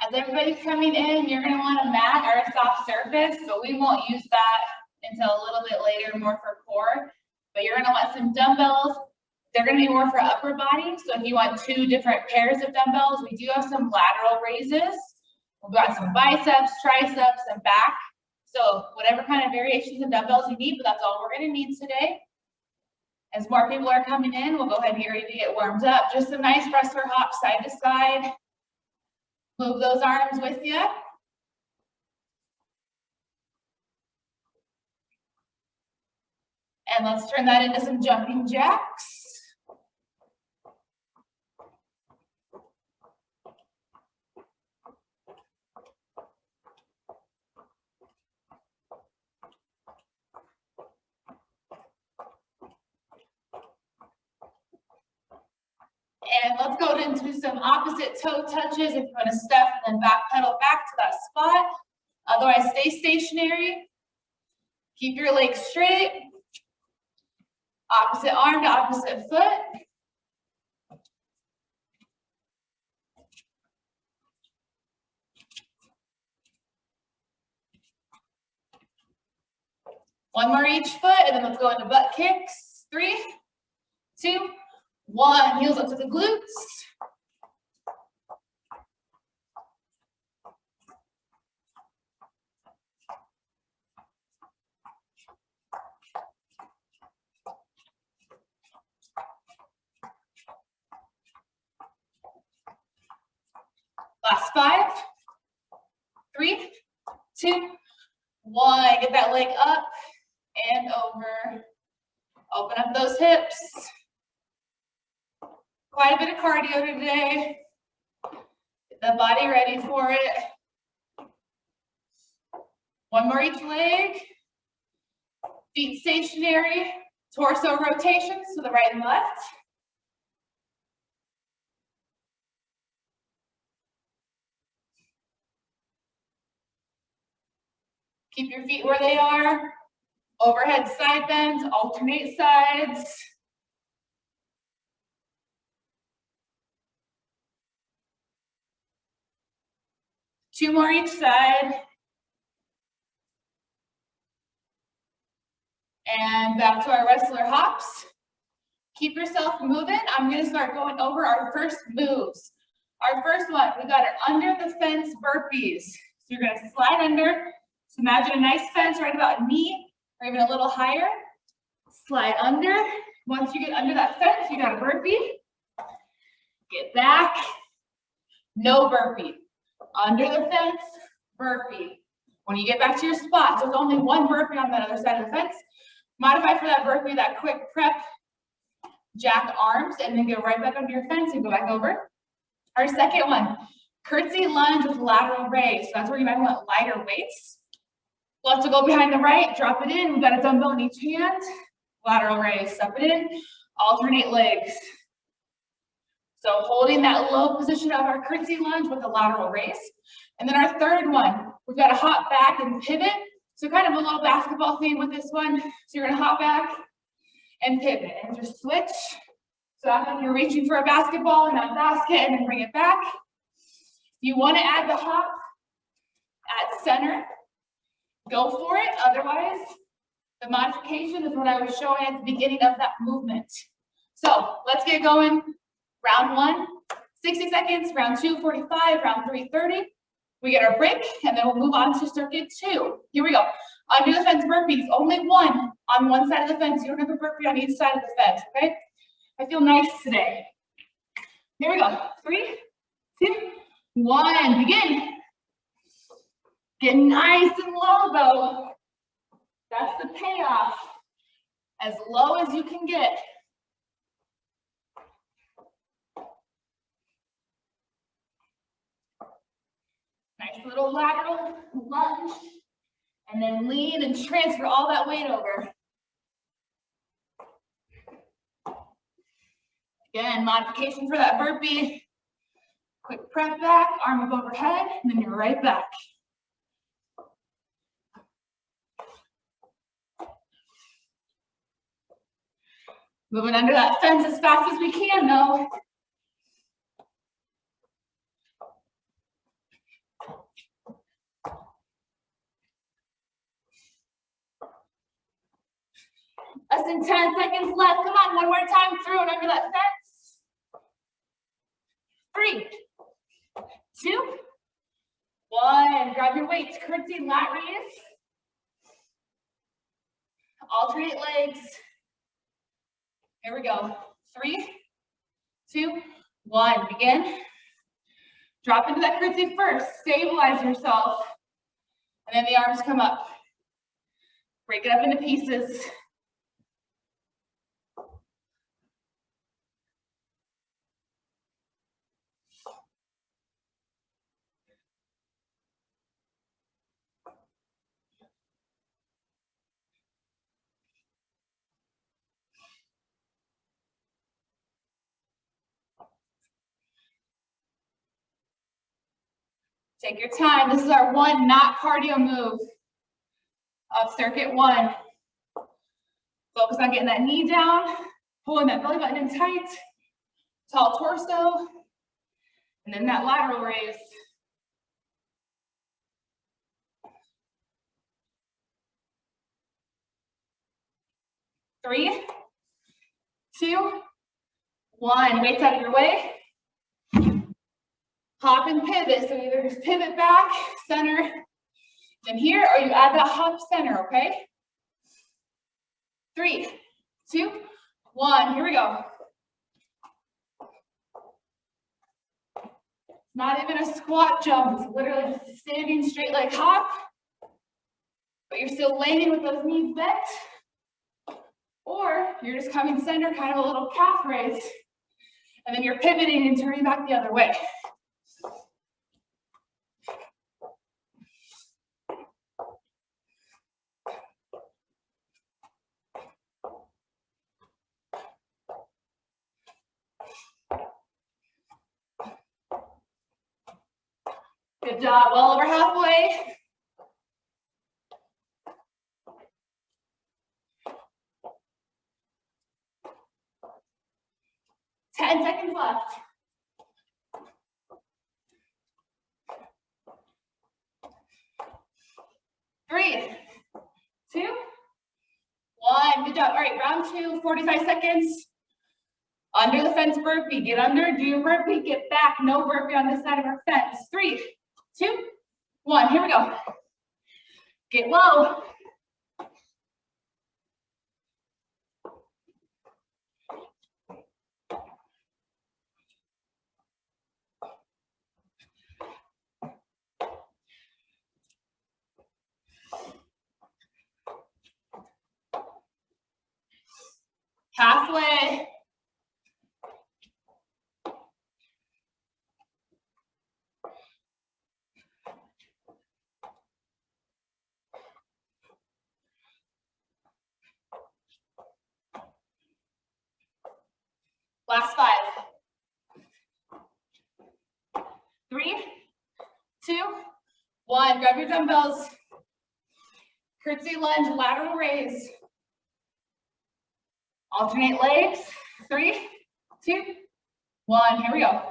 As everybody's coming in, you're gonna want a mat or a soft surface, but we won't use that until a little bit later, more for core. But you're gonna want some dumbbells. They're gonna be more for upper body. So if you want 2 different pairs of dumbbells, we do have some lateral raises. We've got some biceps, triceps, and back. So whatever kind of variations of dumbbells you need, but that's all we're gonna need today. As more people are coming in, we'll go ahead and get ready to get warmed up. Just a nice wrestler hop side to side. Move those arms with you. And let's turn that into some jumping jacks. And let's go into some opposite toe touches. If you want to step and then back pedal back to that spot. Otherwise, stay stationary. Keep your legs straight. Opposite arm to opposite foot. One more each foot, and then let's go into butt kicks. 3, 2, 1. Heels up to the glutes. Last 5, 3, 2, 1. Get that leg up and over. Open up those hips. Quite a bit of cardio today. Get the body ready for it. One more each leg. Feet stationary. Torso rotations to the right and left. Keep your feet where they are. Overhead side bends, alternate sides. Two more each side. And back to our wrestler hops. Keep yourself moving. I'm gonna start going over our first moves. Our first one, we got our under the fence burpees. So you're gonna slide under. So imagine a nice fence right about knee, or even a little higher. Slide under. Once you get under that fence, you got a burpee. Get back. No burpee. Under the fence, burpee. When you get back to your spot, so it's only one burpee on that other side of the fence. Modify for that burpee, that quick prep. Jack arms, and then go right back under your fence and go back over. Our second one, curtsy lunge with lateral raise. So that's where you might want lighter weights. Left to go behind the right, drop it in. We've got a dumbbell in each hand. Lateral raise, step it in. Alternate legs. So holding that low position of our curtsy lunge with a lateral raise. And then our third one, we've got to hop back and pivot. So kind of a little basketball theme with this one. So you're gonna hop back and pivot and just switch. So act like you're reaching for a basketball in that basket and then bring it back. You want to add the hop at center. Go for it. Otherwise, the modification is what I was showing at the beginning of that movement. So let's get going. Round 1, 60 seconds. Round 2, 45. Round 3, 30. We get our break, and then we'll move on to circuit 2. Here we go. Under the fence burpees. Only one on one side of the fence. You don't have a burpee on each side of the fence, okay? I feel nice today. Here we go. 3, 2, 1. Begin. Get nice and low, though. That's the payoff. As low as you can get. Nice little lateral lunge. And then lean and transfer all that weight over. Again, modification for that burpee. Quick prep back, arm up overhead, and then you're right back. Moving under that fence as fast as we can, though. than 10 seconds left. Come on, one more time through and under that fence. 3, 2, 1. Grab your weights, curtsy, lat raise. Alternate legs. Here we go. 3, 2, 1. Begin. Drop into that curtsy first. Stabilize yourself. And then the arms come up. Break it up into pieces. Take your time. This is our one not cardio move of circuit 1. Focus on getting that knee down, pulling that belly button in tight, tall torso, and then that lateral raise. Three, 2, 1. Weights out of your way. Hop and pivot. So either just pivot back, center, then here, or you add that hop center, okay? 3, 2, 1. Here we go. Not even a squat jump. It's literally just a standing straight leg hop. But you're still landing with those knees bent. Or you're just coming center, kind of a little calf raise. And then you're pivoting and turning back the other way. Good job, well over halfway. Ten seconds left. 3, 2, 1. Good job. All right, round 2, 45 seconds. Under the fence burpee. Get under, do your burpee, get back. No burpee on this side of our fence. 3, 2, 1. Here we go. Get low. Halfway. Last 5. 3, 2, 1. Grab your dumbbells. Curtsy lunge, lateral raise. Alternate legs. 3, 2, 1. Here we go.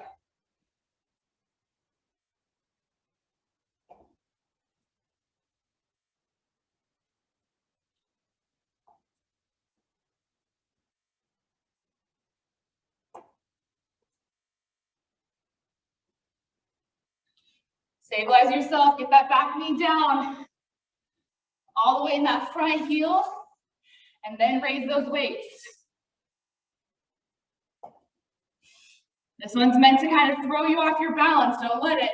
Stabilize yourself, get that back knee down, all the way in that front heel, and then raise those weights. This one's meant to kind of throw you off your balance, don't let it.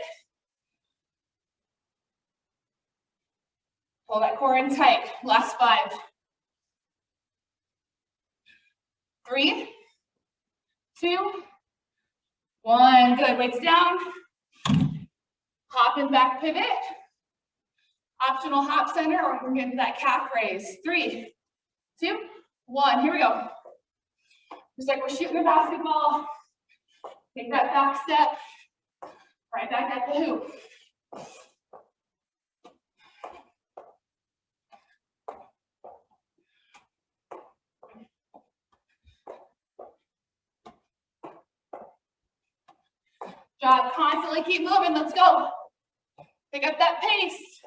Pull that core in tight, last 5. 3, 2, 1, good, weights down. Hop and back pivot. Optional hop center, or we're getting that calf raise. 3, 2, 1, here we go. Just like we're shooting a basketball. Take that back step, right back at the hoop. Job, constantly keep moving, let's go. Pick up that pace.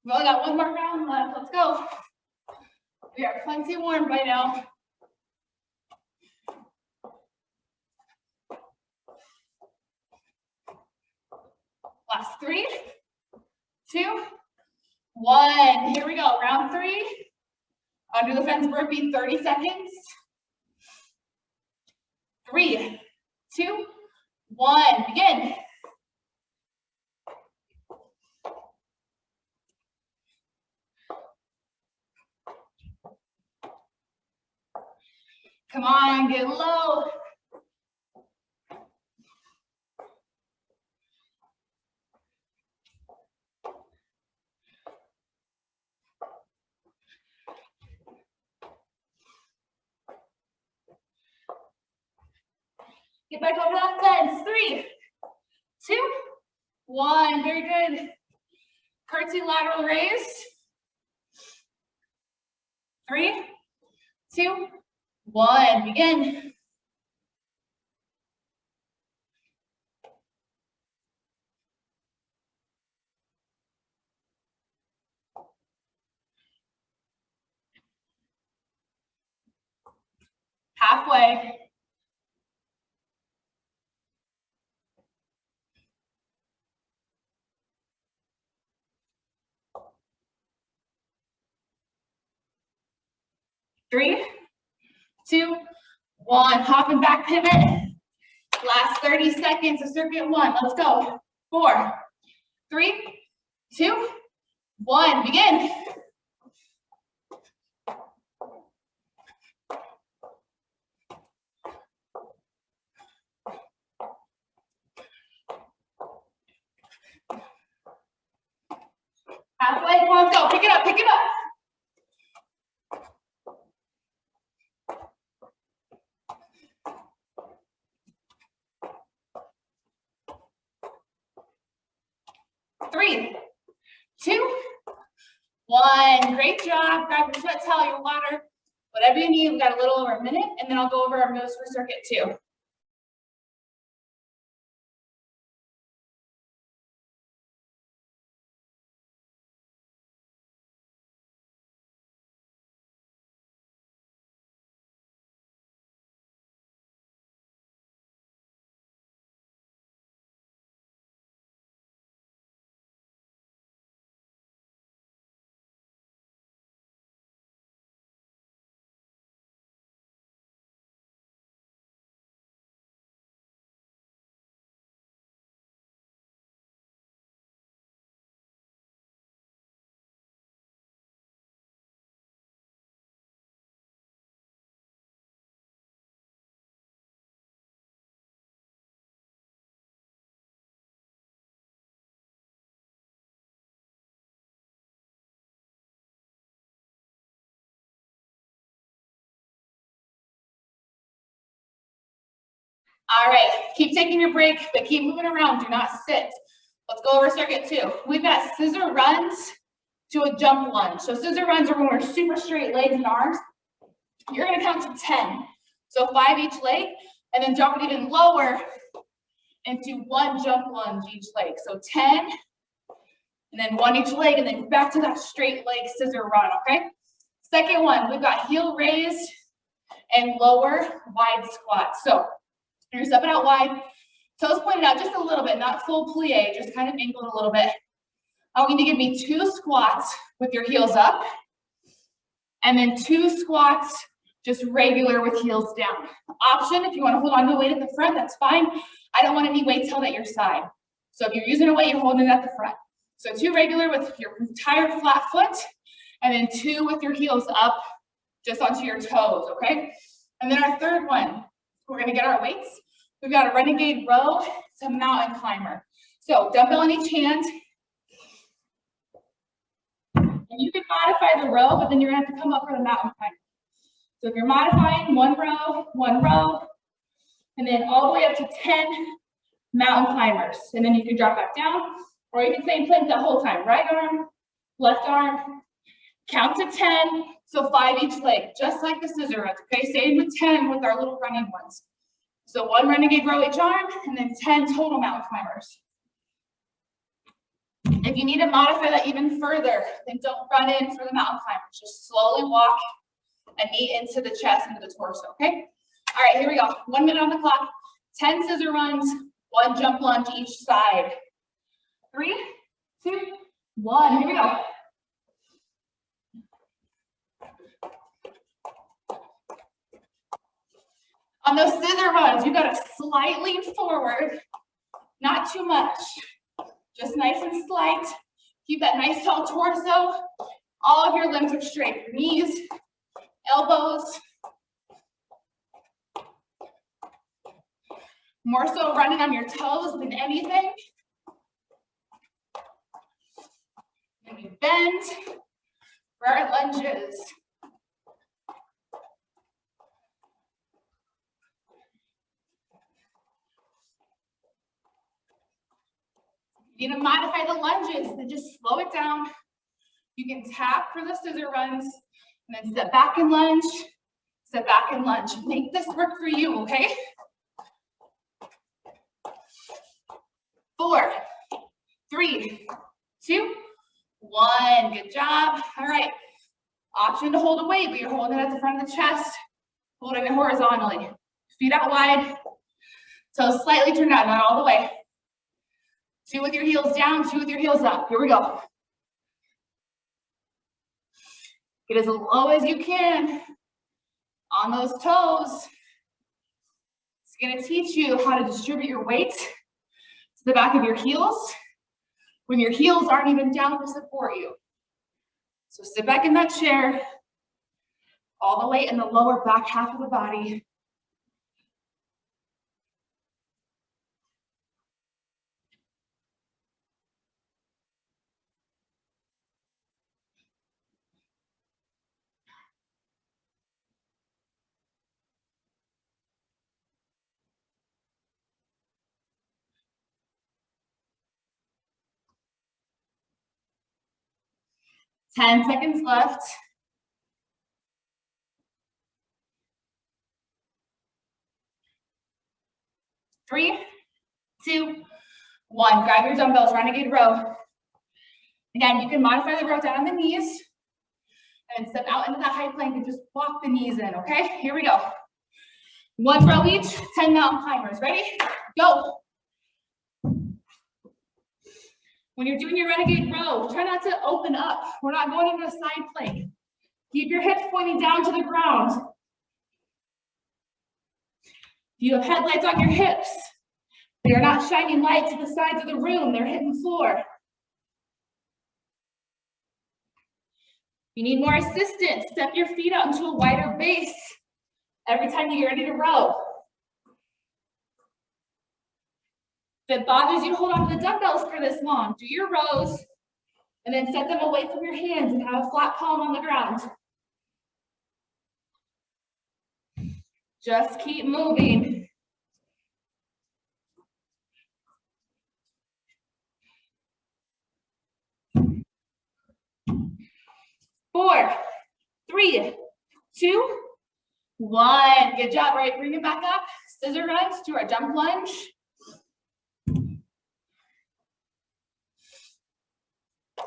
We only got one more round left, let's go. We are plenty warm by now. Last 3, 2, 1. Here we go. Round 3. Under the fence burpee, 30 seconds. 3, 2, 1. Begin. Come on, get low. Get back over that fence. 3, 2, 1. Very good. Curtsy lateral raise. 3, 2, 1. Begin. Halfway. Three, 2, 1. Hop and back pivot. Last 30 seconds of circuit 1. Let's go. 4, 3, 2, 1. Begin. Halfway. Come on, let's go. Pick it up. Pick it up. Three, 2, 1. Great job. Grab your sweat towel, your water, whatever you need. We've got a little over a minute, and then I'll go over our moves for circuit 2. All right, keep taking your break, but keep moving around. Do not sit. Let's go over circuit 2. We've got scissor runs to a jump lunge. So scissor runs are when we're super straight legs and arms. You're gonna count to 10. So 5 each leg, and then drop it even lower into 1 jump lunge each leg. So 10, and then 1 each leg, and then back to that straight leg scissor run, okay? Second one, we've got heel raise and lower wide squat. So you're stepping out wide, toes pointed out just a little bit, not full plie, just kind of angled a little bit. I want you to give me 2 squats with your heels up, and then 2 squats just regular with heels down. Option, if you want to hold on to a weight at the front, that's fine. I don't want any weights held at your side. So if you're using a weight, you're holding it at the front. So 2 regular with your entire flat foot, and then 2 with your heels up just onto your toes, okay? And then our third one, we're gonna get our weights. We've got a Renegade Row. It's a mountain climber. So dumbbell in each hand. And you can modify the row, but then you're gonna have to come up for the mountain climber. So if you're modifying 1 row, and then all the way up to 10 mountain climbers. And then you can drop back down, or you can stay in plank the whole time. Right arm, left arm, count to 10. So 5 each leg, just like the scissor runs, okay? Same with 10 with our little running ones. So 1 Renegade Row each arm, and then 10 total mountain climbers. If you need to modify that even further, then don't run in for the mountain climbers. Just slowly walk and knee into the chest, into the torso, okay? All right, here we go. 1 minute on the clock, 10 scissor runs, 1 jump lunge each side. 3, 2, 1, here we go. On those scissor runs, you gotta slightly lean forward, not too much, just nice and slight. Keep that nice tall torso. All of your limbs are straight, your knees, elbows. More so running on your toes than anything. And we bend for our lunges. You need to modify the lunges, then just slow it down. You can tap for the scissor runs, and then step back and lunge, step back and lunge. Make this work for you, okay? 4, 3, 2, 1. Good job. All right. Option to hold a weight, but you're holding it at the front of the chest, holding it horizontally. Feet out wide, toes slightly turned out, not all the way. 2 with your heels down, 2 with your heels up. Here we go. Get as low as you can on those toes. It's gonna teach you how to distribute your weight to the back of your heels when your heels aren't even down to support you. So sit back in that chair, all the way in the lower back half of the body. Ten seconds left. Three, 2, 1. Grab your dumbbells, Renegade Row. Again, you can modify the row down on the knees and step out into that high plank and just walk the knees in, okay? Here we go. 1 row each, 10 mountain climbers. Ready? Go. When you're doing your Renegade Row, try not to open up. We're not going into a side plank. Keep your hips pointing down to the ground. If you have headlights on your hips, they are not shining light to the sides of the room. They're hitting the floor. You need more assistance. Step your feet out into a wider base every time you get ready to row. If it bothers you to hold on to the dumbbells for this long, do your rows and then set them away from your hands and have a flat palm on the ground. Just keep moving. Four, 3, 2, 1. Good job. All right, bring it back up. Scissor runs to our jump lunge.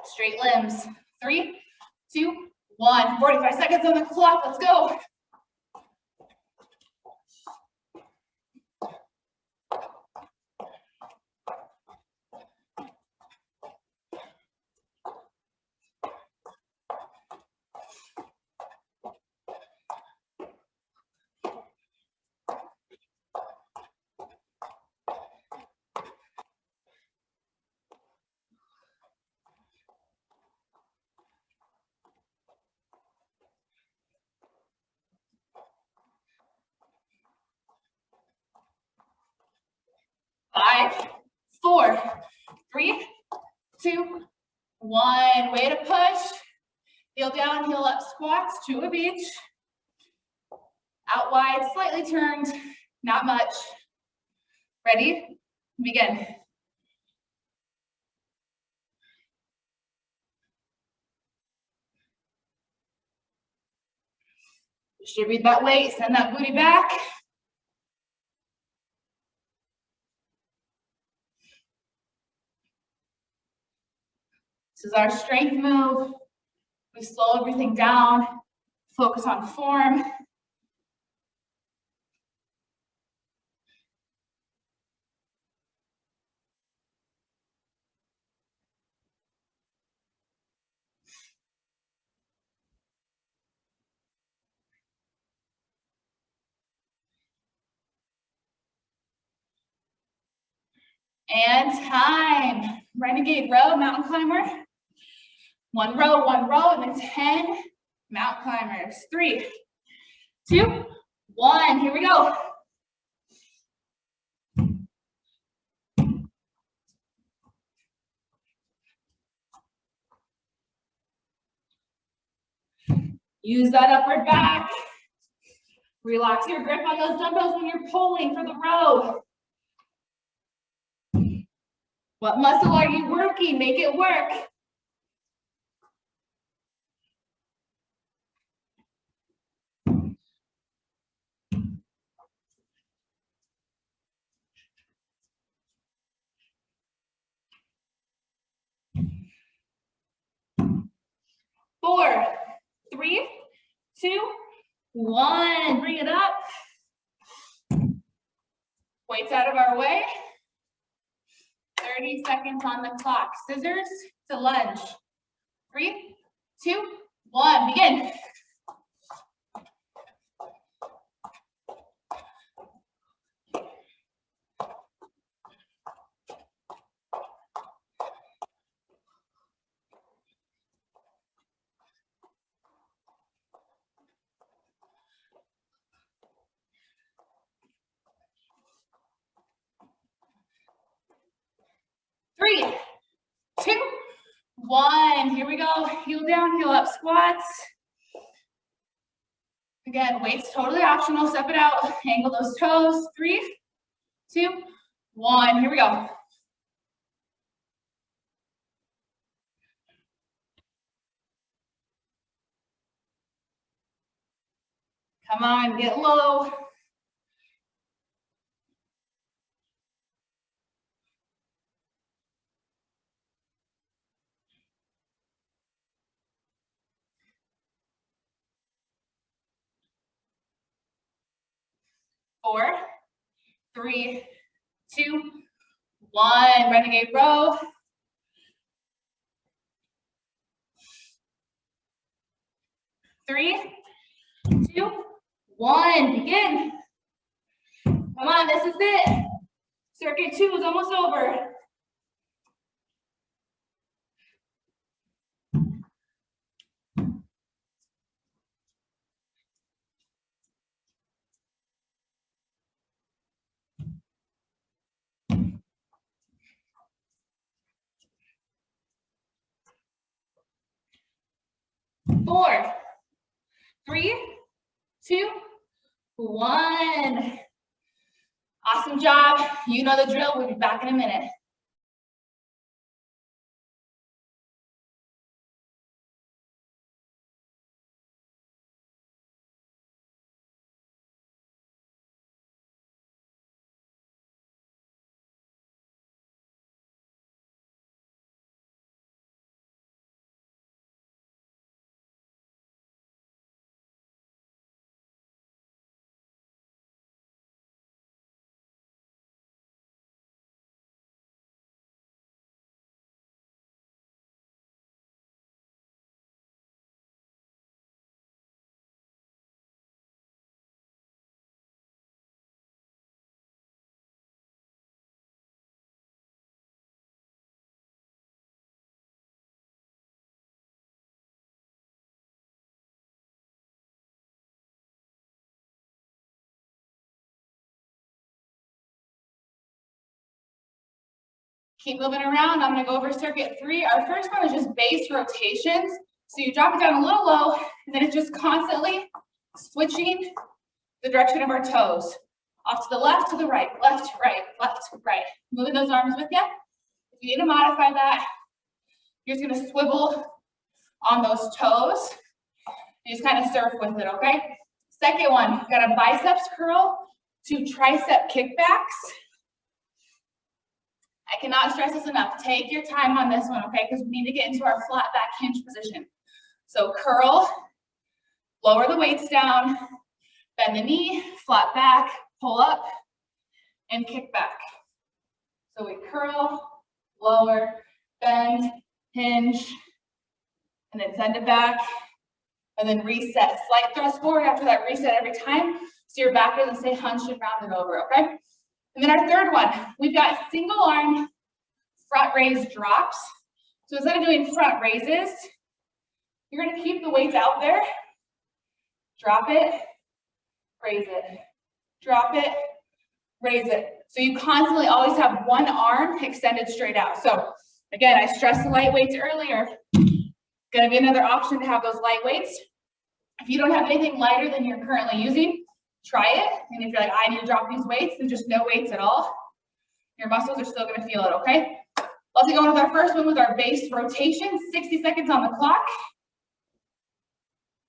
Straight limbs. 3, 2, 1. 45 seconds on the clock. Let's go. Five, 4, 3, 2, 1. Way to push. Heel down, heel up squats, 2 of each. Out wide, slightly turned, not much. Ready? Begin. Distribute that weight, send that booty back. This is our strength move. We slow everything down Focus on form. And time. Renegade row, mountain climber. One row, and then 10 mountain climbers. 3, 2, 1. Here we go. Use that upward back. Relax your grip on those dumbbells when you're pulling for the row. What muscle are you working? Make it work. Four, 3, 2, 1. Bring it up. Weights out of our way. 30 seconds on the clock. Scissors to lunge. 3, 2, 1. Begin. Three, 2, 1. Here we go. Heel down, heel up squats. Again, weights totally optional. Step it out. Angle those toes. 3, 2, 1. Here we go. Come on, get low. Four, 3, 2, 1. Renegade row. Three, 2, 1. Begin. Come on, this is it. Circuit 2 is almost over. Four, 3, 2, 1. Awesome job. You know the drill. We'll be back in a minute. Keep moving around. I'm gonna go over circuit 3. Our first one is just base rotations. So you drop it down a little low, and then it's just constantly switching the direction of our toes. Off to the left, to the right, left, right, left, right. Moving those arms with you. If you need to modify that, you're just gonna swivel on those toes. You just kind of surf with it, okay? Second one, we've got a biceps curl to tricep kickbacks. I cannot stress this enough. Take your time on this one, okay? Because we need to get into our flat back hinge position. So curl Lower the weights down, bend the knee, flat back, pull up, and kick back. So we curl, lower, bend, hinge, and then send it back, and then reset. Slight thrust forward after that reset every time, so your back doesn't stay hunched and rounded over, okay? And then our third one, we've got single arm front raise drops. So instead of doing front raises, you're gonna keep the weights out there, drop it, raise it, drop it, raise it. So you constantly always have one arm extended straight out. So again, I stressed the light weights earlier. Gonna be another option to have those light weights. If you don't have anything lighter than you're currently using, try it. And if you're like, I need to drop these weights, then just no weights at all. Your muscles are still gonna feel it, okay? Let's go on with our first one with our base rotation. 60 seconds on the clock.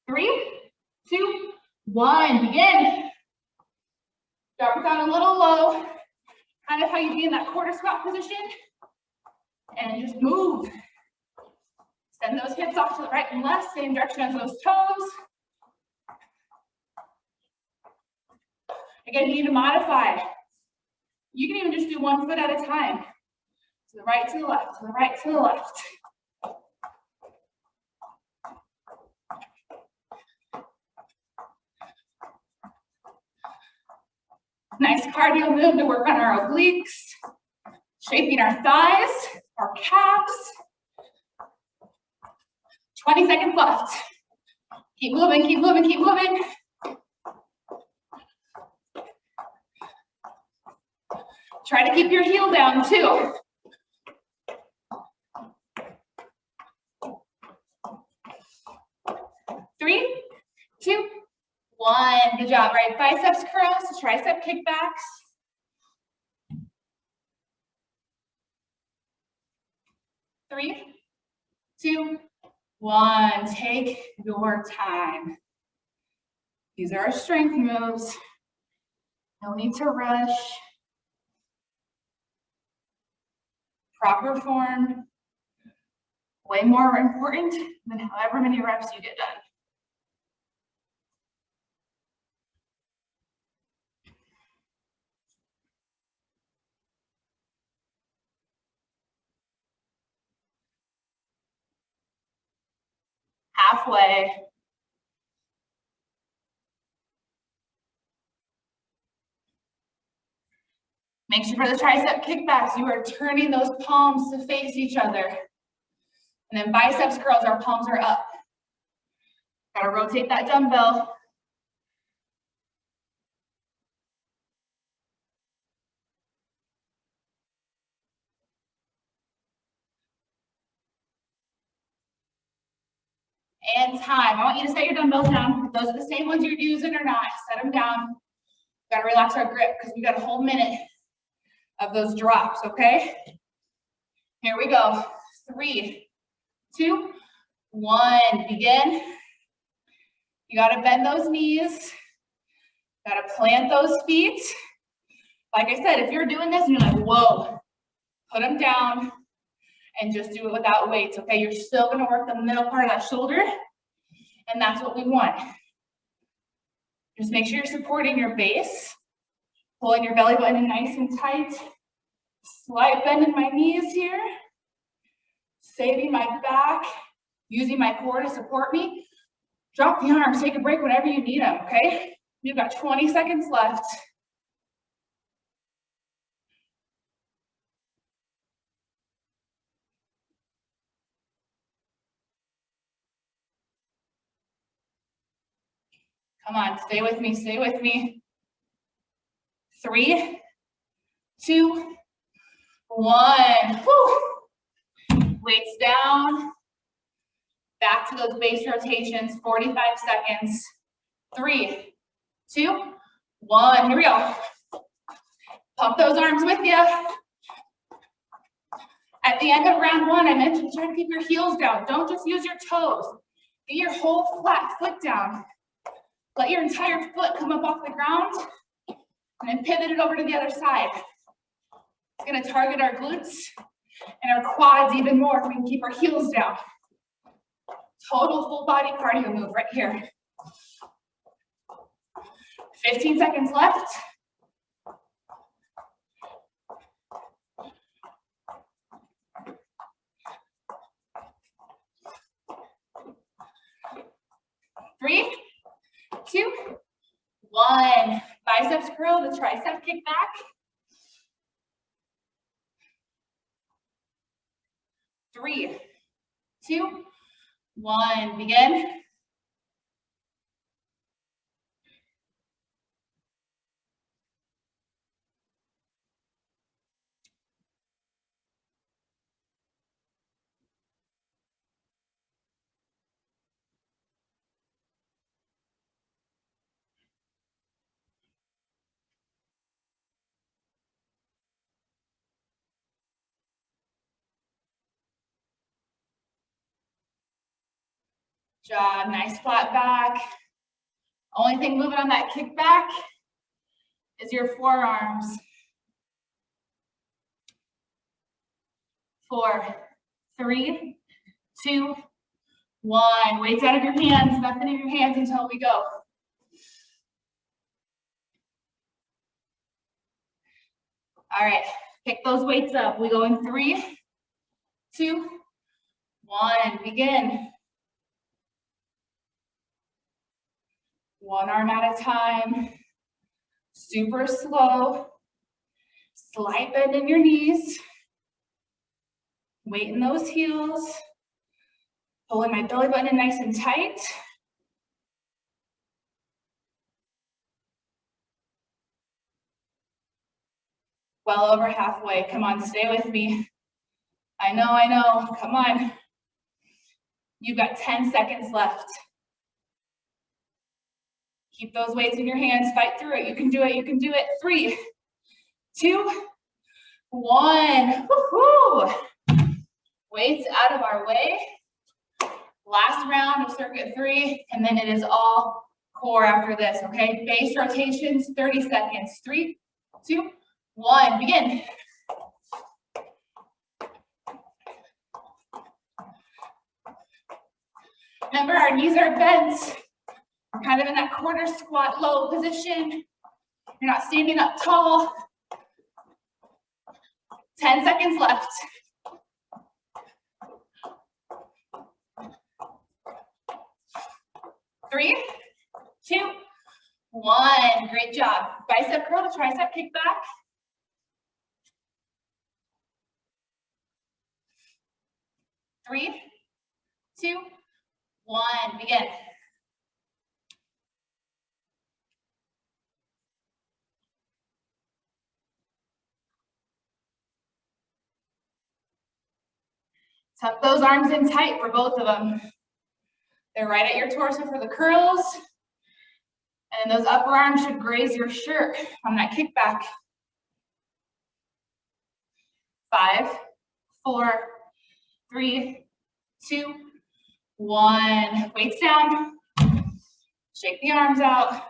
3, 2, 1, begin. Drop it down a little low. Kind of how you'd be in that quarter squat position. And just move. Send those hips off to the right and left, same direction as those toes. Again, you need to modify. You can even just do one foot at a time. To the right, to the left, to the right, to the left. Nice cardio move to work on our obliques, shaping our thighs, our calves. 20 seconds left. Keep moving, keep moving, keep moving. Try to keep your heel down too. Three, 2, 1. Good job. Right biceps curls, tricep kickbacks. Three, 2, 1. Take your time. These are our strength moves. No need to rush. Proper form. Way more important than however many reps you get done. Halfway. Make sure for the tricep kickbacks, you are turning those palms to face each other. And then biceps curls, our palms are up. Gotta rotate that dumbbell. And time. I want you to set your dumbbells down. If those are the same ones you're using or not, set them down. Gotta relax our grip because we got a whole minute of those drops, okay? Here we go. 3, 2, 1. Begin. You gotta bend those knees. Gotta plant those feet. Like I said, if you're doing this and you're like, whoa, put them down and just do it without weights, okay? You're still gonna work the middle part of that shoulder, and that's what we want. Just make sure you're supporting your base, pulling your belly button in nice and tight. Slight bend in my knees here. Saving my back, using my core to support me. Drop the arms, take a break whenever you need them, okay? You've got 20 seconds left. Come on, stay with me, stay with me. 3, 2, 1. Whew. Weights down. Back to those base rotations, 45 seconds. 3, 2, 1. Here we go. Pump those arms with you. At the end of round 1, I mentioned try to keep your heels down. Don't just use your toes. Get your whole flat foot down. Let your entire foot come up off the ground and then pivot it over to the other side. It's gonna target our glutes and our quads even more if we can keep our heels down. Total full body cardio move right here. 15 seconds left. Three, 2, 1. Biceps curl to tricep kickback. 3, 2, 1. Begin. Job, nice flat back. Only thing moving on that kickback is your forearms. 4, 3, 2, 1. Weights out of your hands, nothing in your hands until we go. All right, pick those weights up. We go in 3, 2, 1. Begin. One arm at a time. Super slow. Slight bend in your knees. Weight in those heels. Pulling my belly button in nice and tight. Well over halfway. Come on, stay with me. I know. Come on. You've got 10 seconds left. Keep those weights in your hands. Fight through it. You can do it. You can do it. 3, 2, 1. Woohoo! Weights out of our way. Last round of circuit 3, and then it is all core after this, okay? Base rotations, 30 seconds. 3, 2, 1. Begin. Remember, our knees are bent. We're kind of in that corner squat low position. You're not standing up tall. 10 seconds left. 3, 2, 1. Great job. Bicep curl to tricep kickback. 3, 2, 1. Begin. Tuck those arms in tight for both of them. They're right at your torso for the curls. And those upper arms should graze your shirt on that kickback. 5, 4, 3, 2, 1. Weights down. Shake the arms out.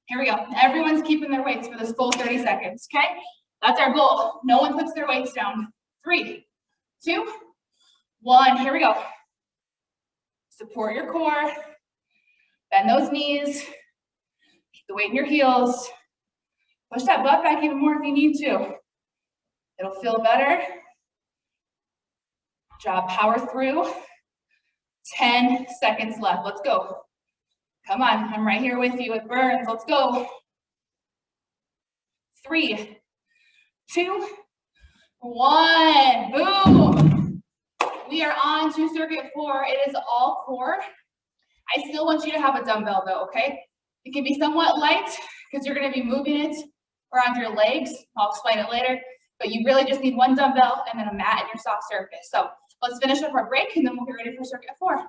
Here we go. Everyone's keeping their weights for this full 30 seconds, okay? That's our goal. No one puts their weights down. 3, 2, 1. Here we go. Support your core. Bend those knees. Keep the weight in your heels. Push that butt back even more if you need to. It'll feel better. Job, power through. 10 seconds left. Let's go. Come on, I'm right here with you. It burns. Let's go. 3, 2, 1. Boom. We are on to circuit 4. It is all core. I still want you to have a dumbbell though, okay? It can be somewhat light because you're going to be moving it around your legs. I'll explain it later. But you really just need one dumbbell and then a mat and your soft surface. So let's finish up our break and then we'll get ready for circuit 4.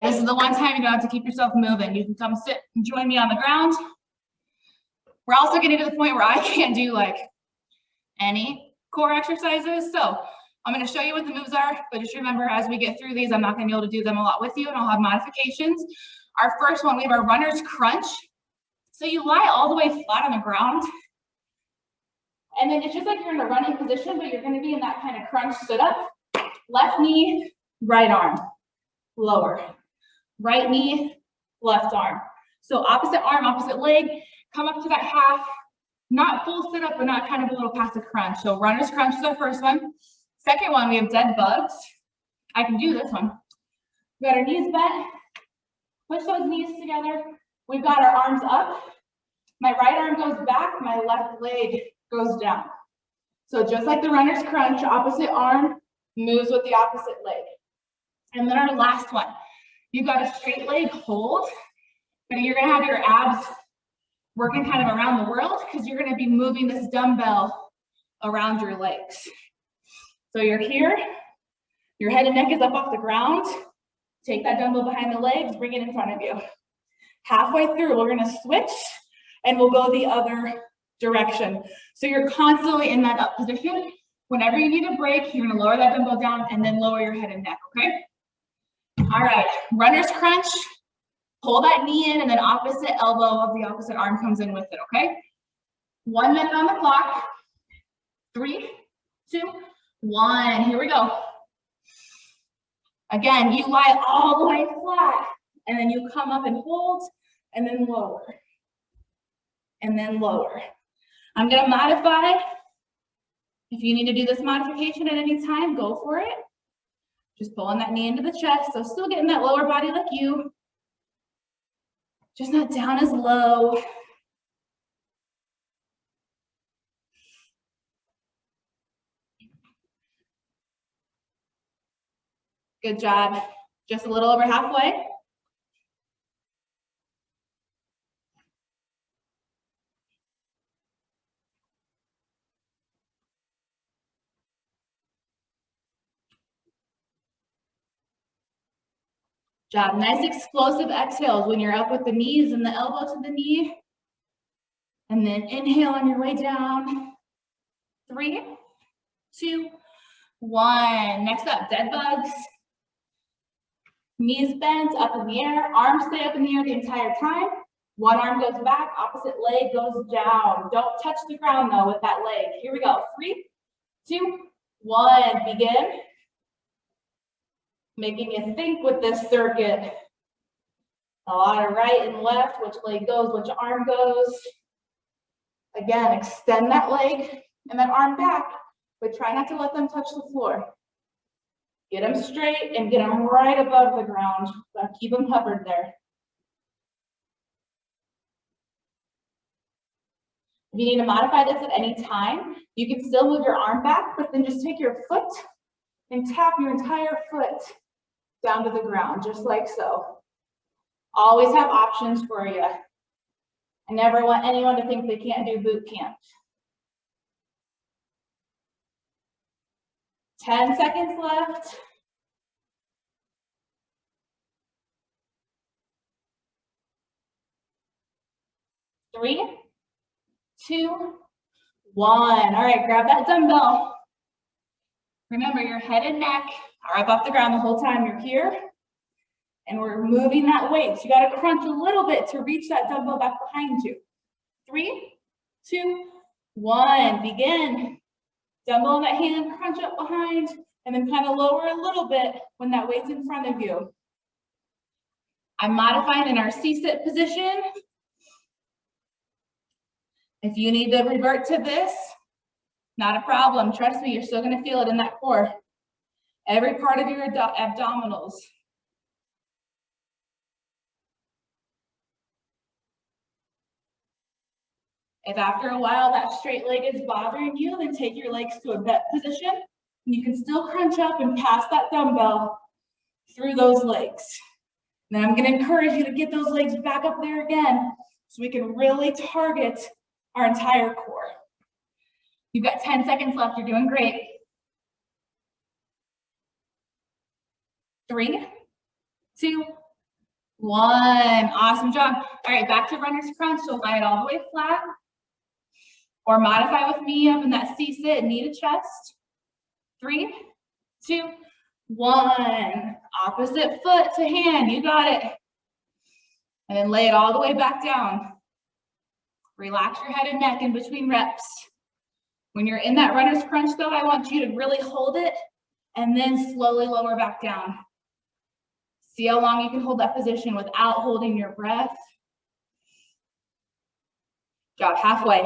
This is the one time you don't have to keep yourself moving. You can come sit and join me on the ground. We're also getting to the point where I can't do like any core exercises. So I'm going to show you what the moves are, but just remember as we get through these, I'm not going to be able to do them a lot with you, and I'll have modifications. Our first one, we have our runner's crunch. So you lie all the way flat on the ground. And then it's just like you're in a running position, but you're going to be in that kind of crunch sit up. Left knee, right arm, lower. Right knee, left arm. So opposite arm, opposite leg, come up to that half, not full sit up, but not kind of a little passive crunch. So runner's crunch is our first one. Second one, we have dead bugs. I can do this one. We got our knees bent, push those knees together. We've got our arms up. My right arm goes back, my left leg goes down. So just like the runner's crunch, opposite arm moves with the opposite leg. And then our last one, you've got a straight leg hold, but you're gonna have your abs working kind of around the world because you're gonna be moving this dumbbell around your legs. So you're here, your head and neck is up off the ground. Take that dumbbell behind the legs, bring it in front of you. Halfway through, we're gonna switch and we'll go the other direction. So you're constantly in that up position. Whenever you need a break, you're gonna lower that dumbbell down and then lower your head and neck, okay? All right, runner's crunch. Pull that knee in and then opposite elbow of the opposite arm comes in with it, okay? 1 minute on the clock. 3, 2, 1, here we go. Again, you lie all the way flat and then you come up and hold and then lower and then lower. I'm gonna modify. If you need to do this modification at any time, go for it. Just pulling that knee into the chest. So still getting that lower body like you. Just not down as low. Good job. Just a little over halfway. Job. Nice explosive exhales when you're up with the knees and the elbow to the knee. And then inhale on your way down. 3, 2, 1. Next up, dead bugs. Knees bent, up in the air. Arms stay up in the air the entire time. One arm goes back, opposite leg goes down. Don't touch the ground though with that leg. Here we go. 3, 2, 1. Begin. Making you think with this circuit. A lot of right and left, which leg goes, which arm goes. Again, extend that leg and that arm back, but try not to let them touch the floor. Get them straight and get them right above the ground. Keep them hovered there. If you need to modify this at any time, you can still move your arm back, but then just take your foot and tap your entire foot down to the ground, just like so. Always have options for you. I never want anyone to think they can't do boot camp. 10 seconds left. Three, 2, 1. All right, grab that dumbbell. Remember, your head and neck are up off the ground the whole time you're here. And we're moving that weight. So you got to crunch a little bit to reach that dumbbell back behind you. 3, 2, 1. Begin. Dumbbell in that hand, crunch up behind, and then kind of lower a little bit when that weight's in front of you. I'm modifying in our C-sit position. If you need to revert to this, not a problem. Trust me, you're still going to feel it in that core. Every part of your abdominals. If after a while that straight leg is bothering you, then take your legs to a bent position. And you can still crunch up and pass that dumbbell through those legs. Then I'm going to encourage you to get those legs back up there again so we can really target our entire core. You've got 10 seconds left. You're doing great. 3, 2, 1. Awesome job. All right, back to runner's crunch. So lie it all the way flat. Or modify with me up in that C-sit, knee to chest. 3, 2, 1. Opposite foot to hand. You got it. And then lay it all the way back down. Relax your head and neck in between reps. When you're in that runner's crunch though, I want you to really hold it and then slowly lower back down. See how long you can hold that position without holding your breath. Job halfway.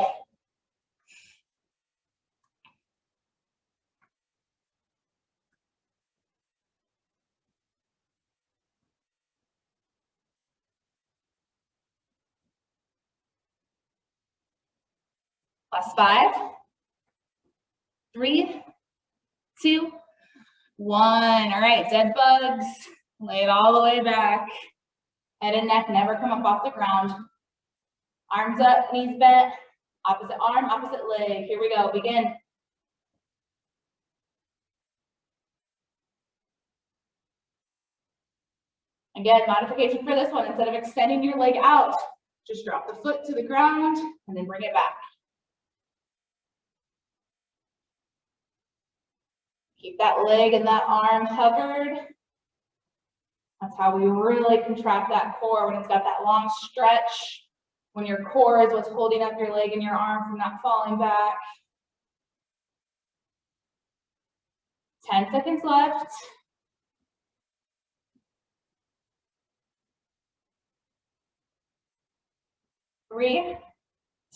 Last 5, 3, 2, 1. All right, dead bugs. Lay it all the way back. Head and neck never come up off the ground. Arms up, knees bent. Opposite arm, opposite leg. Here we go, begin. Again, modification for this one. Instead of extending your leg out, just drop the foot to the ground and then bring it back. Keep that leg and that arm hovered. That's how we really contract that core when it's got that long stretch. When your core is what's holding up your leg and your arm from not falling back. 10 seconds left. Three,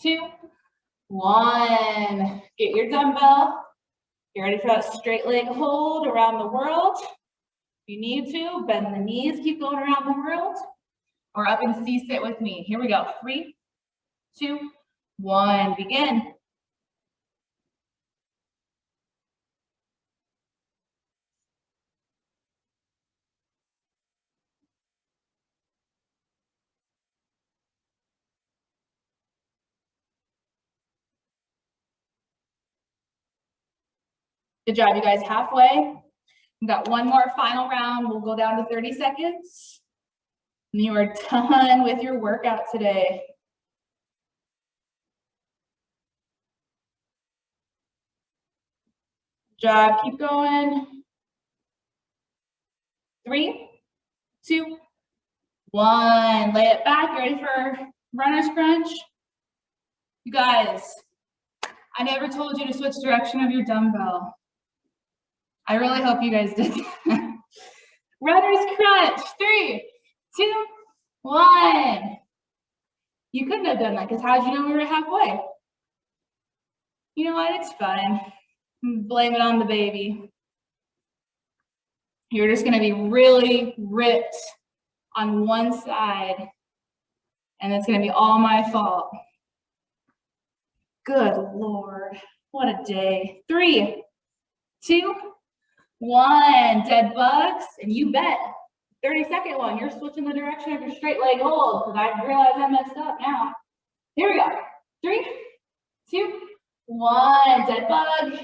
2, 1. Get your dumbbell. Get ready for that straight leg hold around the world. If you need to, bend the knees, keep going around the world. Or up in C-sit with me. Here we go. 3, 2, 1. Begin. Good job, you guys. Halfway. We've got one more final round. We'll go down to 30 seconds. And you are done with your workout today. Good job. Keep going. 3, 2, 1. Lay it back. You ready for runner's crunch? You guys, I never told you to switch direction of your dumbbell. I really hope you guys did that. Runner's crunch. 3, 2, 1. You couldn't have done that because how'd you know we were halfway? You know what? It's fine. Blame it on the baby. You're just going to be really ripped on one side, and it's going to be all my fault. Good Lord. What a day. 3, 2, 1. Dead bugs. And you bet. 30-second one. You're switching the direction of your straight leg hold because I realize I messed up now. Here we go. 3, 2, 1. Dead bug.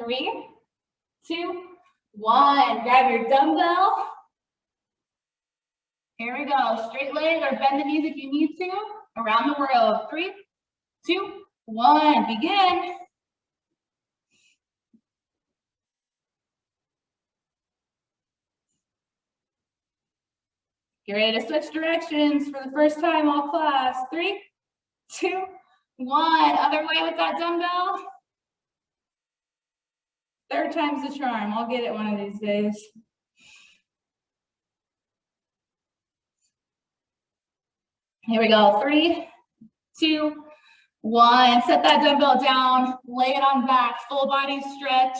Three, 2, 1. Grab your dumbbell. Here we go. Straight leg or bend the knees if you need to. Around the world. 3, 2, 1. Begin. Get ready to switch directions for the first time all class. 3, 2, 1. Other way with that dumbbell. Third time's the charm. I'll get it one of these days. Here we go. 3, 2, 1. Set that dumbbell down. Lay it on back. Full body stretch.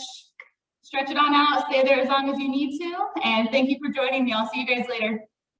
Stretch it on out. Stay there as long as you need to. And thank you for joining me. I'll see you guys later.